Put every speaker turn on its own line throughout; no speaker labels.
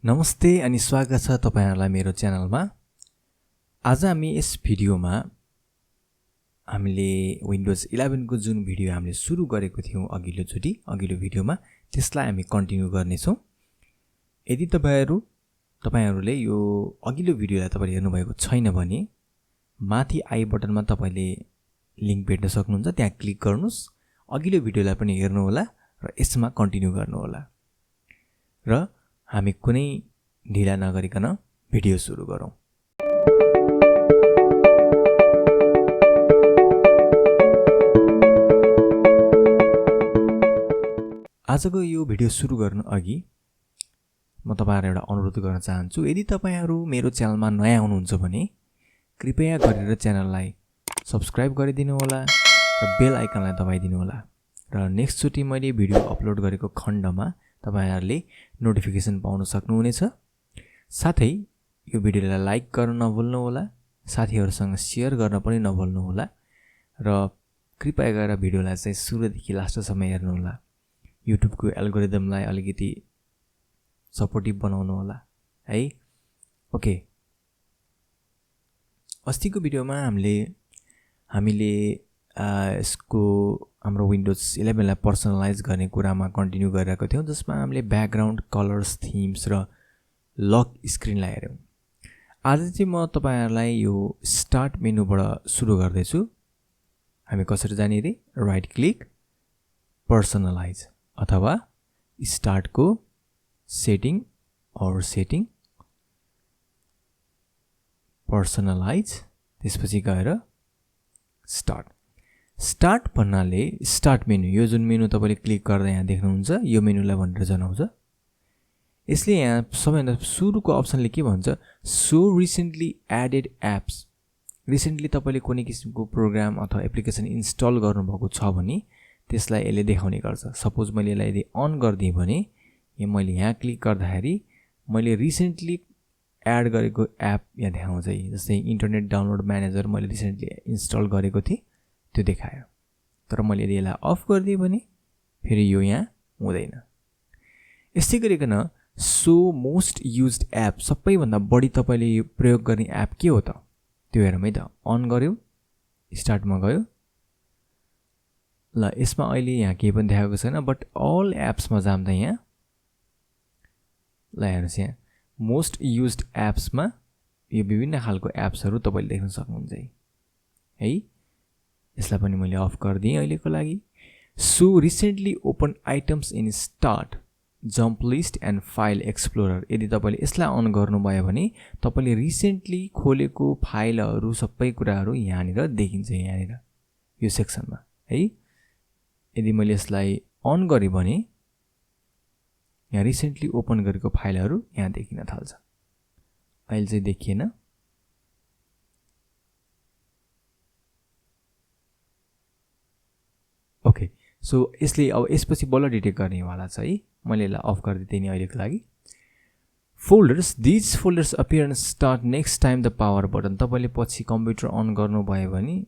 नमस्ते अनि स्वागत छ तपाईहरुलाई मेरो च्यानलमा। आज हामी यस भिडियोमा हामीले विन्डोज 11 को जुन भिडियो हामीले सुरु गरेको थियौं अघिल्लो भिडियोमा त्यसलाई हामी कन्टिन्यु गर्ने छौं। यदि तपाईहरुले यो अघिल्लो भिडियोलाई तपाईले हेर्नु भएको छैन भने माथि आई बटनमा तपाईले लिंक भेट्न सक्नुहुन्छ, त्यहाँ क्लिक गर्नुस्। अघिल्लो भिडियोलाई पनि हेर्नु होला र यसमा कन्टिन्यु गर्नु होला। र हामी कुनै ढिला नगरिकन भिडियो सुरु गरौं। आजको यो भिडियो सुरु गर्न अघि म तपाईहरुलाई एउटा अनुरोध गर्न चाहन्छु। यदि तपाईहरु मेरो च्यानलमा नयाँ हुनुहुन्छ भने कृपया गरेर च्यानललाई सब्स्क्राइब गरिदिनु होला र बेल आइकनलाई दबाइदिनु होला र नेक्स्ट चोटी मैले भिडियो अपलोड गरेको खण्डमा तपाईहरुले नोटिफिकेसन पाउन सक्नुहुनेछ। साथै यो भिडियोलाई लाइक गर्न नभुल्नु होला, साथीहरुसँग शेयर गर्न पनि नभुल्नु होला र कृपया गरेर भिडियोलाई चाहिँ सुरुदेखि लास्टसम्म हेर्नु होला। युट्युब को एल्गोरिदमलाई अलिकति सपोर्टिभ बनाउनु होला है। ओके, अस्तिको भिडियोमा हामीले यसको हाम्रो विन्डोज 11 लाई पर्सनलाइज गर्ने कुरामा कन्टिन्यु गरिरहेको थियौं, जसमा हामीले ब्याकग्राउन्ड कलर्स, थीम्स र लक स्क्रिनलाई हेर्यौं। आज चाहिँ म तपाईहरुलाई यो स्टार्ट मेनुबाट सुरु गर्दै छु। हामी कसरी जाने रे? राइट क्लिक, पर्सनलाइज अथवा स्टार्ट को सेटिङ पर्सनलाइज, त्यसपछि गएर स्टार्ट भन्नाले स्टार्ट मेनु, यो जुन मेनु तपाईले क्लिक गर्दा यहाँ देख्नुहुन्छ यो मेनुलाई भनेर जनाउँछ। यसले यहाँ सबैभन्दा सुरुको अप्सनले के भन्छ? So recently added apps. Recently तपाईले कुनै किसिमको प्रोग्राम अथवा एप्लिकेसन इन्स्टल गर्नुभएको छ भने त्यसलाई यसले देखाउने गर्छ। सपोज मैले यसलाई यदि अन गर्दिए भने मैले यहाँ क्लिक गर्दाखेरि मैले रिसेन्टली एड गरेको एप यहाँ देखाउँछ। जस्तै इन्टरनेट डाउनलोड म्यानेजर मैले रिसेन्टली इन्स्टल गरेको थिएँ, त्यो देखायो। तर मैले यदि यसलाई अफ गरिदिए भने फेरि यो यहाँ हुँदैन। यसै गरिकन सो मोस्ट युज्ड एप, सबैभन्दा बढी तपाईले प्रयोग गर्ने एप के हो त? त्यो हेरौँ है त। अन गर्यो, स्टार्टमा गयो। ल यसमा अहिले यहाँ केही पनि देखाएको छैन, बट अल एप्समा जाँदा यहाँ ल हेर्नुस्, यहाँ मोस्ट युज्ड एप्समा यो विभिन्न खालको एप्सहरु तपाईले देख्न सक्नुहुन्छ है। यसलाई पनि मैले अफ गरिदिएँ अहिलेको लागि। So recently open items in start, jump list and file explorer. यदि तपाईले यसलाई अन गर्नुभयो भने तपाईले रिसेन्टली खोलेको फाइलहरु सबै कुराहरु यहाँनिर देखिन्छ, यहाँनिर यो सेक्सनमा है। यदि मैले यसलाई अन गरे भने यहाँ रिसेन्टली ओपन गरेको फाइलहरु यहाँ देखिन थाल्छ। अहिले चाहिँ देखिएन। ओके, सो यसले अब यसपछि बल्ल डिटेक्ट गर्नेवाला छ है। मैले यसलाई अफ गरिदिएँ नि अहिलेको लागि। Folders, these folders appear and start next time the power button. तपाईले पछि कम्प्युटर अन गर्नुभयो भने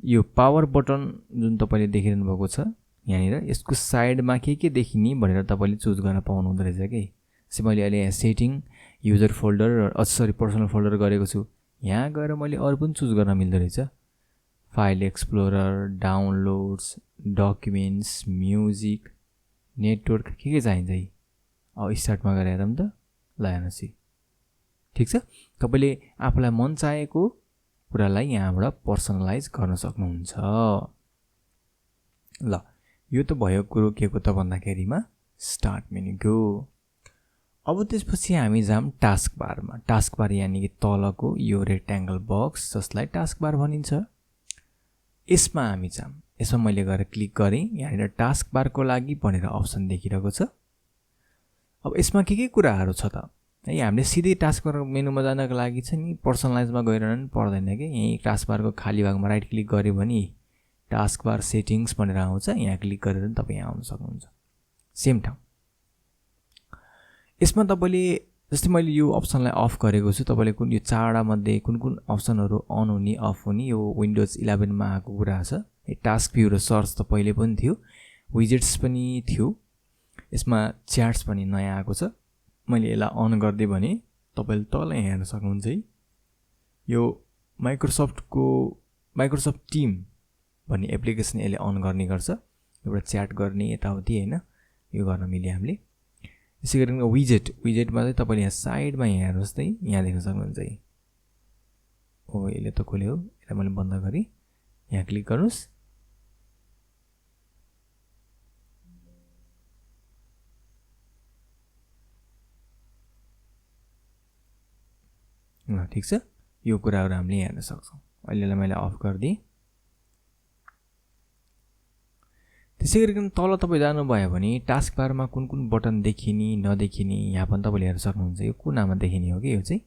यो पावर बटन जुन तपाईले देखिरहनु भएको छ यहाँनिर, यसको साइडमा के देखिने भनेर तपाईले चुज गर्न पाउनु हुँदो रहेछ के। जस्तै मैले अहिले यहाँ setting, user folder personal folder गरेको छु। यहाँ गएर मैले अरु पनि चुज गर्न मिल्दो रहेछ। File explorer, downloads, documents, music, network, के चाहिन्छ है। अब स्टार्टमा गएर हेरौँ त। ल हेर्नुस्, ठीक छ। तपाईले आफुलाई मन चाहेको कुरालाई यहाँबाट पर्सनलाइज गर्न सक्नुहुन्छ। ल यो त भयो कुरो के को त भन्दाखेरिमा स्टार्ट मेनुको। अब त्यसपछि हामी जाम टास्क बारमा। टास्क बार यानी कि तलको यो रेक्ट्याङ्गल बक्स जसलाई टास्क बार भनिन्छ, यसमा हामी जाम। यसमा मैले गएर क्लिक गरेँ, यहाँनिर टास्क बारको लागि भनेर अप्सन देखिरहेको छ। अब यसमा के कुराहरु छ त है। हामीले सिधै टास्क बार मेनुमा जानको लागि छ नि पर्सनलाइजमा गइरहनु पर्दैन के। यही टास्क बारको खाली भागमा राइट क्लिक गरे भने टास्क बार सेटिङ्स भनेर आउँछ। यहाँ क्लिक गरेर तपाई यहाँ आउन सक्नुहुन्छ, सेम ठाउँ। यसमा तपाईले जस्तै मैले यो अप्सनलाई अफ गरेको छु, तपाईले कुन यो चारवटा मध्ये कुन अप्सनहरु अन हुने अफ हुने यो विन्डोज 11 मा आएको कुरा छ। टास्क भ्यू र सर्च त पहिले पनि थियो, विजेट्स पनि थियो। यसमा च्याट्स पनि नयाँ आएको छ। मैले यसलाई अन गरिदिएँ भने तपाईले तल हेर्न सक्नुहुन्छ है, यो माइक्रोसफ्ट टिम भन्ने एप्लिकेसन यसले अन गर्ने गर्छ, एउटा च्याट गर्ने यताउति हैन, यो गर्न मिल्यो हामीले। यसै गरी विजेटमा चाहिँ तपाईले यहाँ साइडमा हेर्नुहोस् त, यहाँ देख्न सक्नुहुन्छ है। ओ यसले त खोल्यो, यसलाई मैले बन्द गरे, यहाँ क्लिक गर्नुस्। ठीक छ, यो कुराहरु हामीले हेर्न सक्छौं। अहिले मैले अफ गर्दिए। त्यसै गरिकन तल तपाई जानुभयो भने टास्क बारमा कुन कुन बटन देखिने नदेखिने यहाँ पनि तपाईले हेर्न सक्नुहुन्छ। यो कुनामा देखिने हो कि यो चाहिँ,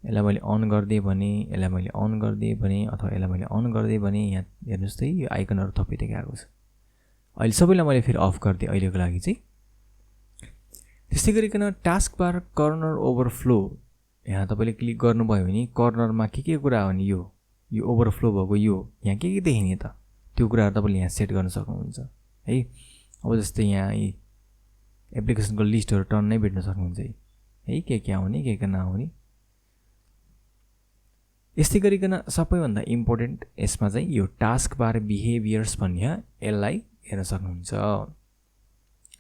यसलाई मैले अन गर्दिए भने, यसलाई मैले अन गर्दिए भने अथवा यसलाई मैले अन गर्दिए भने यहाँ हेर्नुस् त यो आइकनहरु थपिँदै गएको छ। अहिले सबैलाई मैले फेरि अफ गरिदिए अहिलेको लागि चाहिँ। त्यसै गरिकन टास्क बार कर्नर ओभरफ्लो, यहाँ तपाईले क्लिक गर्नुभयो भने कर्नरमा के कुरा हो नि, यो ओभरफ्लो भएको यो यहाँ के देखिने त, त्यो कुराहरु तपाईले यहाँ सेट गर्न सक्नुहुन्छ है। अब जस्तै यहाँ एप्लिकेसनको लिस्टहरु टन्नै भेट्न सक्नुहुन्छ है, के आउने के नआउने। यस्तै गरिकन सबैभन्दा इम्पोर्टेन्ट यसमा चाहिँ यो टास्क बार बिहेभियर्स भन्ने यसलाई हेर्न सक्नुहुन्छ,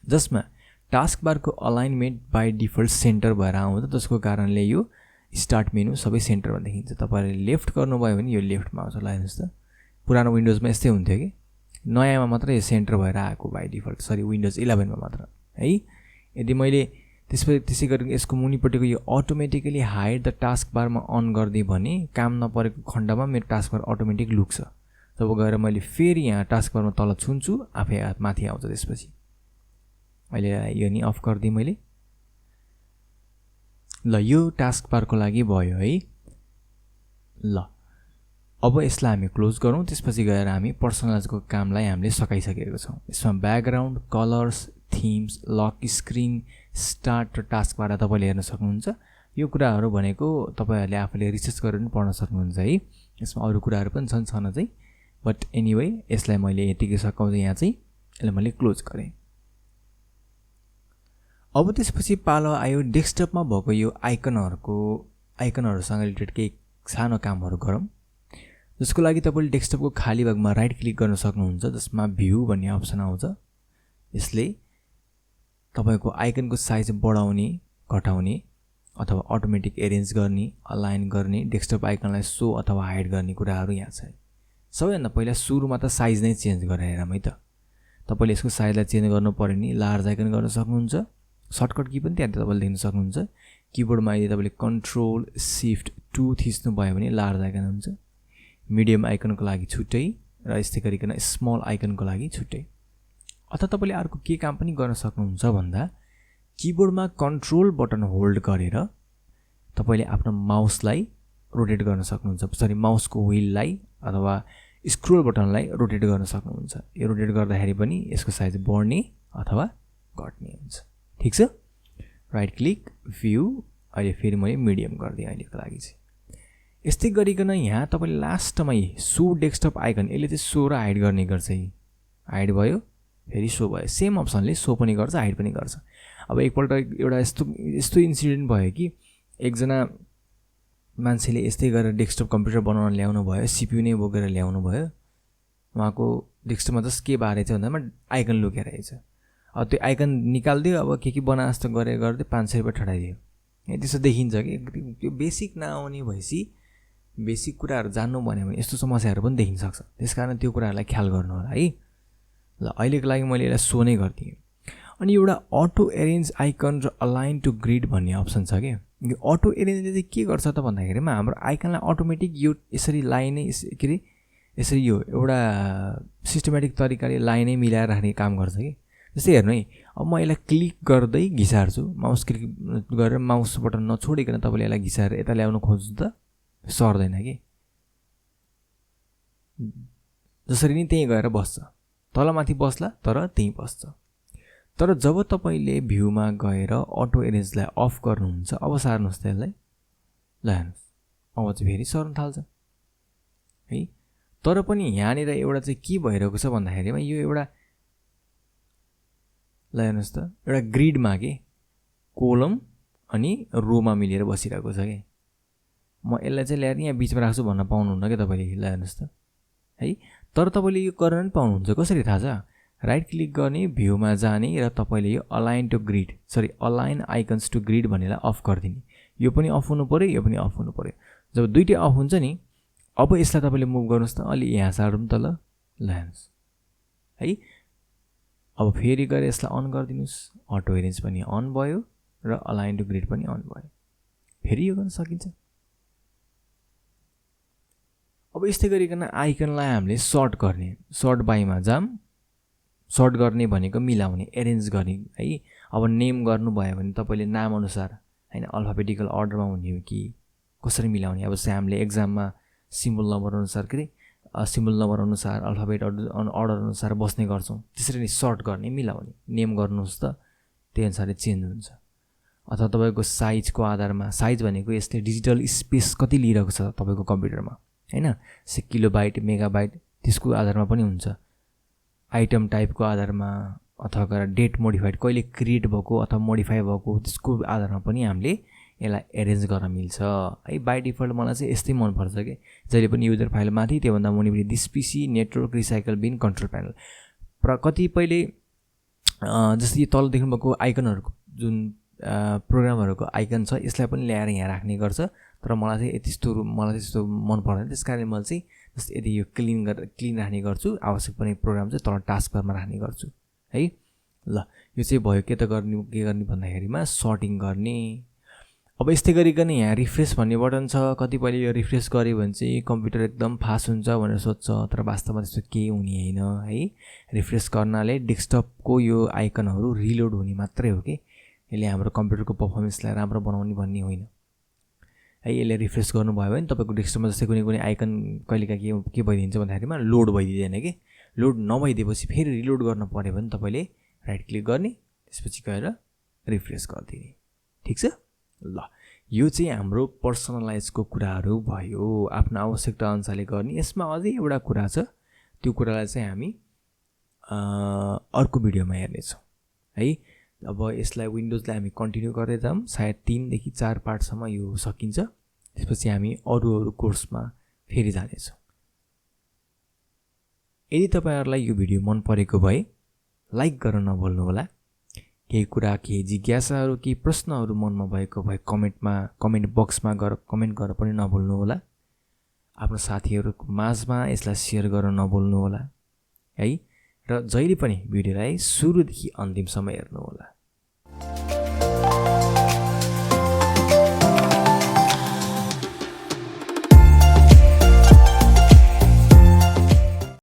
जसमा टास्क बारको अलाइनमेन्ट बाइ डिफल्ट सेन्टर भएर आउँछ। त्यसको कारणले यो स्टार्ट मेनु सबै सेन्टरमा देखिन्छ। तपाईले लेफ्ट गर्नुभयो भने यो लेफ्टमा आउँछ। ल हेर्नुस् त, पुरानो विन्डोजमा यस्तै हुन्थ्यो कि, नयाँमा मात्र यो सेन्टर भएर आएको बाइ डिफल्ट, सरी विन्डोज 11 मा मात्र है। यदि मैले त्यसै गरी यसको मुनिपट्टिको यो अटोमेटिकली हाइड द टास्क बारमा अन गरिदिए भने काम नपरेको खण्डमा मेरो टास्क बार अटोमेटिक लुक्छ। तब गएर मैले फेरि यहाँ टास्क बारमा तल छुन्छु, आफै माथि आउँछ। त्यसपछि अहिले यो नि अफ गरिदिएँ मैले। ल यो टास्क बारको लागि भयो है। ल अब यसलाई हामी क्लोज गरौँ। त्यसपछि गएर हामी पर्सनलाइजको कामलाई हामीले सकाइसकेको छौँ। यसमा background, colours, themes, lock screen, start र टास्क बार तपाईले हेर्न सक्नुहुन्छ। यो कुराहरु भनेको तपाईहरुले आफूले रिसर्च गरेर पनि पढ्न सक्नुहुन्छ है। यसमा अरु कुराहरु पनि छन् चाहिँ, बट एनीवे यसलाई मैले यतिकै सकाउँदै यहाँ चाहिँ यसलाई मैले क्लोज गरे। अब त्यसपछि पालो आयो डेस्कटपमा भएको यो आइकनहरुसँग रिलेटेड केही सानो कामहरु गरौँ। जसको लागि तपाईले डेस्कटपको खाली भागमा राइट क्लिक गर्न सक्नुहुन्छ, जसमा भ्यू भन्ने अप्सन आउँछ। यसले तपाईको आइकनको साइज बढाउने, घटाउने अथवा अटोमेटिक एरेन्ज गर्ने, अलाइन गर्ने, डेस्कटप आइकनलाई सो अथवा हाइड गर्ने कुराहरु यहाँ छ। सबैभन्दा पहिला सुरुमा त साइज नै चेन्ज गरेर हेरौँ है त। तपाईले यसको साइजलाई चेन्ज गर्नु पर्यो नि लार्ज आइकन गर्न सक्नुहुन्छ। सर्टकट की पनि त्यहाँ तपाईले देख्न सक्नुहुन्छ। किबोर्डमा यदि तपाईले कन्ट्रोल शिफ्ट 2 थिच्नु भयो भने लार्ज आइकन हुन्छ। मिडियम आइकनको लागि छुट्टै र यस्तै गरिकन स्मल आइकनको लागि छुट्टै। अथवा तपाईले अर्को के काम पनि गर्न सक्नुहुन्छ भन्दा किबोर्डमा कन्ट्रोल बटन होल्ड गरेर तपाईले आफ्नो माउसलाई रोटेट गर्न सक्नुहुन्छ। सरी माउसको व्हीललाई अथवा स्क्रोल बटनलाई रोटेट गर्न सक्नुहुन्छ। यो रोटेट गर्दाखेरि पनि यसको साइज बढ्ने अथवा घट्ने हुन्छ। ठीक छ, राइट क्लिक भ्यू। अहिले फेरि मैले मिडियम गर्दिए अहिलेको लागि चाहिँ। यस्तै गरिकन यहाँ तपाईले लास्टमा सो डेस्कटप आइकन, यसले चाहिँ सो र हाइड गर्ने गर्छ। हाइड भयो फेरि सो भयो, सेम अप्सनले सो पनि गर्छ हाइड पनि गर्छ। अब एकपल्ट एउटा यस्तो इन्सिडेन्ट भयो कि एकजना मान्छेले यस्तै गरेर डेस्कटप कम्प्युटर बनाउन ल्याउनु भयो, सीपीयू नै बोकेर ल्याउनु भयो। उहाँको डेस्कटपमा जस्ट के बारे छ भन्दामा आइकन लुकेर रहेछ। अब त्यो आइकन निकाल्दियो, अब के बना जस्तो गरेर गर्दै 500 रुपैयाँ ठडाइदियो। त्यसो देखिन्छ कि त्यो बेसिक नआउने भएपछि बेसिक कुराहरु जान्नु भन्यो भने यस्तो समस्याहरु पनि देखिन सक्छ। त्यसकारण त्यो कुराहरुलाई ख्याल गर्नु होला है। ल अहिलेको लागि मैले यसलाई सो नै गर्दिए। अनि एउटा अटो एरेन्ज आइकन र अलाइन टु ग्रिड भन्ने अप्सन छ के। यो अटो एरेन्जले चाहिँ के गर्छ त भन्दाखेरिमा हाम्रो आइकनलाई अटोमेटिक यो यसरी लाइनै यसरी यो एउटा सिस्टमेटिक तरिकाले लाइनै मिलाएर राख्ने काम गर्छ कि। जस्तै हेर्नु है, अब म यसलाई क्लिक गर्दै घिसार्छु, माउस क्लिक गरेर माउस बटन नछोडिकन तपाईले यसलाई घिसारेर यता ल्याउन खोज्नु त सर्दैन कि। जसरी नि त्यही गएर बस्छ, तलमाथि बस्ला तर त्यही बस्छ। तर जब तपाईले भ्यूमा गएर अटो एरेन्जलाई अफ गर्नुहुन्छ, अब सार्नुस् त यसलाई। ल हेर्नुस्, अब चाहिँ फेरि सर्न थाल्छ है। तर पनि यहाँनिर एउटा चाहिँ के भइरहेको छ भन्दाखेरिमा यो एउटा ल हेर्नुहोस् त एउटा ग्रिडमा के कोलम अनि रोमा मिलेर बसिरहेको छ के म यसलाई चाहिँ ल्याएर यहाँ बिचमा राख्छु भन्न पाउनुहुन्न क्या तपाईँले ल हेर्नुहोस् त है तर तपाईँले यो गर्न पनि पाउनुहुन्छ कसरी थाहा छ राइट क्लिक गर्ने भ्यूमा जाने र तपाईँले यो align to grid align icons to grid भन्नेलाई अफ गरिदिने यो पनि अफ हुनु पऱ्यो यो पनि अफ हुनु पऱ्यो जब दुइटै अफ हुन्छ नि अब यसलाई तपाईँले मुभ गर्नुहोस् त अलि यहाँ सारौँ त ल हेर्नुहोस् है अब फेरि गएर यसलाई अन गरिदिनुहोस् अटो एरेन्ज पनि अन भयो र अलाइन टु ग्रिड पनि अन भयो फेरि यो गर्न सकिन्छ अब यस्तै गरिकन आइकनलाई हामीले सर्ट बाईमा जाम सर्ट गर्ने भनेको मिलाउने एरेन्ज गर्ने है अब नेम गर्नुभयो भने तपाईँले नाम अनुसार हैन अल्फाबेटिकल अर्डरमा हुने हो कि कसरी मिलाउने अब हामीले एक्जाममा सिम्बल नम्बर अनुसार के सिम्बल नम्बर अनुसार अल्फाबेट अर्डर अनुसार बस्ने गर्छौँ त्यसरी नै सर्ट गर्ने मिलाउने नेम गर्नुहोस् त त्यही अनुसारले चेन्ज हुन्छ अथवा तपाईँको साइजको आधारमा साइज भनेको यसले डिजिटल स्पेस कति लिइरहेको छ तपाईँको कम्प्युटरमा हैन से किलोबाइट मेगाबाइट त्यसको आधारमा पनि हुन्छ आइटम टाइपको आधारमा अथवा डेट मोडिफाइड कहिले क्रिएट भएको अथवा मोडिफाई भएको त्यसको आधारमा पनि हामीले यसलाई एरेन्ज गर्न मिल्छ है बाई डिफल्ट मलाई चाहिँ यस्तै मनपर्छ कि जहिले पनि युजर फाइल माथि त्योभन्दा मुनिपट्टि दिस पिसी network recycle bin control panel कतिपयले जस्तै तल देख्नुभएको आइकनहरूको जुन प्रोग्रामहरूको आइकन छ यसलाई पनि ल्याएर यहाँ राख्ने गर्छ तर मलाई चाहिँ त्यस्तो मन पर्दैन त्यस कारण मैले चाहिँ जस्तै यदि यो क्लिन राख्ने गर्छु आवश्यक पर्ने प्रोग्राम चाहिँ तल टास्क बारमा राख्ने गर्छु है ल यो चाहिँ भयो के गर्ने भन्दाखेरिमा सर्टिङ गर्ने अब यस्तै गरिकन यहाँ रिफ्रेस भन्ने बटन छ कतिपयले यो रिफ्रेस गर्यो भने चाहिँ कम्प्युटर एकदम फास्ट हुन्छ भनेर सोध्छ तर वास्तवमा त्यस्तो केही हुने होइन है रिफ्रेस गर्नाले डेस्कटपको यो आइकनहरू रिलोड हुने मात्रै हो कि यसले हाम्रो कम्प्युटरको पर्फर्मेन्सलाई राम्रो बनाउने भन्ने होइन है यसले रिफ्रेस गर्नुभयो भने तपाईँको डेस्कटपमा जस्तै कुनै आइकन कहिलेकाहीँ के भइदिन्छ भन्दाखेरिमा लोड भइदिँदैन कि लोड नभइदिएपछि फेरि रिलोड गर्न पऱ्यो भने तपाईँले राइट क्लिक गर्ने त्यसपछि गएर रिफ्रेस गरिदिने ठिक छ ल यो चाहिँ हाम्रो पर्सनलाइजको कुराहरू भयो आफ्नो आवश्यकता अनुसारले गर्ने यसमा अझै एउटा कुरा छ त्यो कुरालाई चाहिँ हामी अर्को भिडियोमा हेर्नेछौँ है अब यसलाई विन्डोजलाई हामी कन्टिन्यू गर्दै जाऊँ सायद 3 देखि 4 पार्टसम्म यो सकिन्छ त्यसपछि हामी अरू कोर्समा फेरि जानेछौँ यदि तपाईँहरूलाई यो भिडियो मन परेको भए लाइक गर्न नभुल्नुहोला केही कुरा केही जिज्ञासाहरू केही प्रश्नहरू मनमा भएको भए कमेन्ट बक्समा गएर कमेन्ट गर्न पनि नभुल्नुहोला आफ्नो साथीहरूको माझमा यसलाई सेयर गर्न नभुल्नुहोला है र जहिले पनि भिडियोलाई सुरुदेखि अन्तिमसम्म हेर्नुहोला